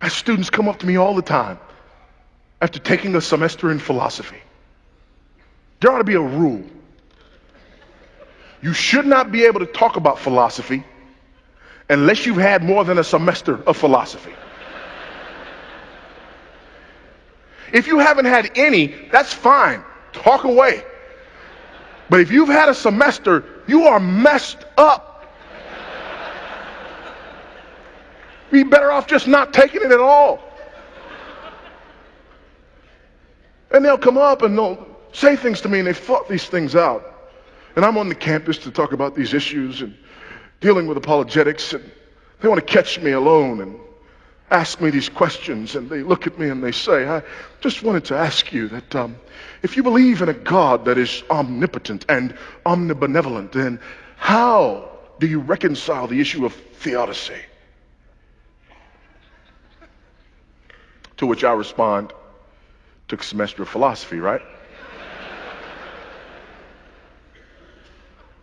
My students come up to me all the time after taking a semester in philosophy. There ought to be a rule. You should not be able to talk about philosophy unless you've had more than a semester of philosophy. If you haven't had any, that's fine. Talk away. But if you've had a semester, you are messed up. You'd be better off just not taking it at all. And they'll come up and they'll say things to me, and they've thought these things out. And I'm on the campus to talk about these issues and dealing with apologetics, and they want to catch me alone and ask me these questions, and they look at me and they say, I just wanted to ask you that if you believe in a God that is omnipotent and omnibenevolent, then how do you reconcile the issue of theodicy? To which I respond, took a semester of philosophy, right?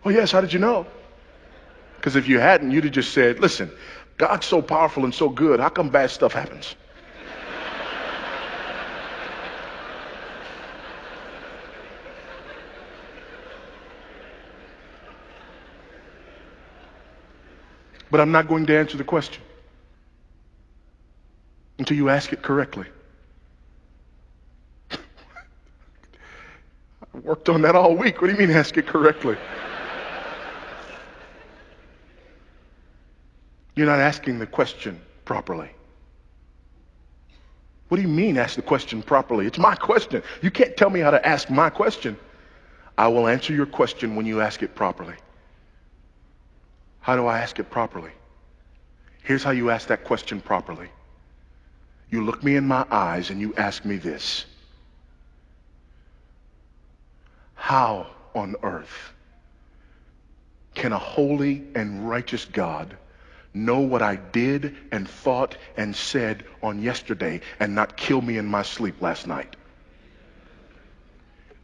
Well, yes, how did you know? Because if you hadn't, you'd have just said, listen, God's so powerful and so good, how come bad stuff happens? But I'm not going to answer the question until you ask it correctly. I worked on that all week. What do you mean ask it correctly? You're not asking the question properly. What do you mean ask the question properly? It's my question. You can't tell me how to ask my question. I will answer your question when you ask it properly. How do I ask it properly? Here's how you ask that question properly. You look me in my eyes and you ask me this. How on earth can a holy and righteous God know what I did and thought and said on yesterday and not kill me in my sleep last night?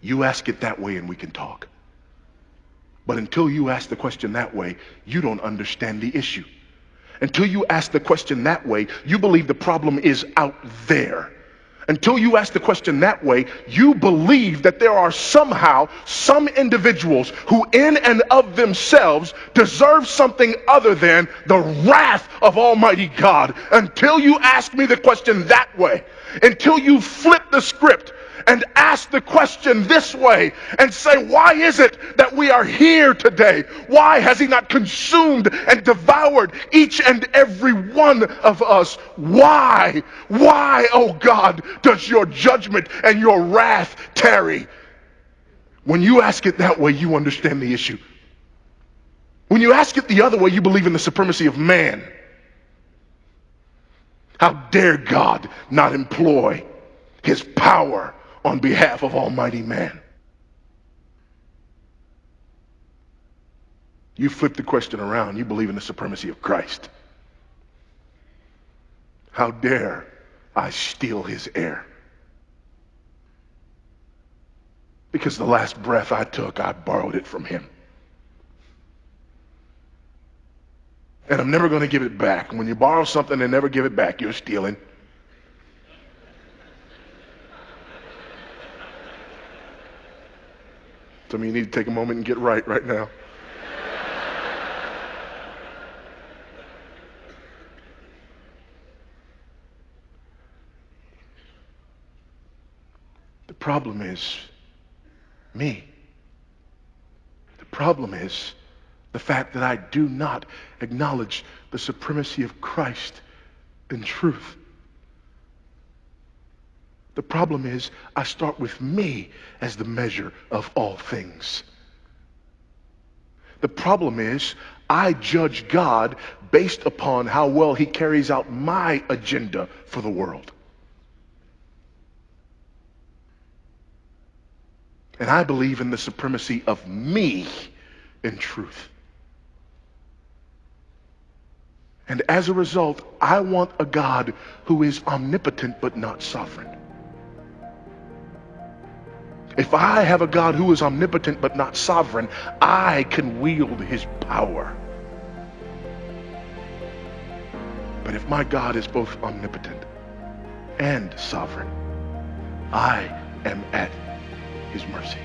You ask it that way and we can talk. But until you ask the question that way, you don't understand the issue. Until you ask the question that way, you believe the problem is out there. Until you ask the question that way, you believe that there are somehow some individuals who in and of themselves deserve something other than the wrath of Almighty God. Until you ask me the question that way, until you flip the script and ask the question this way and say, why is it that we are here today? Why has he not consumed and devoured each and every one of us? Why, oh God, does your judgment and your wrath tarry? When you ask it that way, you understand the issue. When you ask it the other way, you believe in the supremacy of man. How dare God not employ his power on behalf of almighty man? You flip the question around, you believe in the supremacy of Christ. How dare I steal his air? Because the last breath I took, I borrowed it from him. And I'm never going to give it back. When you borrow something and never give it back, you're stealing. Some of you need to take a moment and get right now. The problem is me. The problem is the fact that I do not acknowledge the supremacy of Christ in truth. The problem is I start with me as the measure of all things. The problem is I judge God based upon how well he carries out my agenda for the world. And I believe in the supremacy of me in truth. And as a result, I want a God who is omnipotent but not sovereign. If I have a God who is omnipotent but not sovereign, I can wield his power. But if my God is both omnipotent and sovereign. I am at his mercy.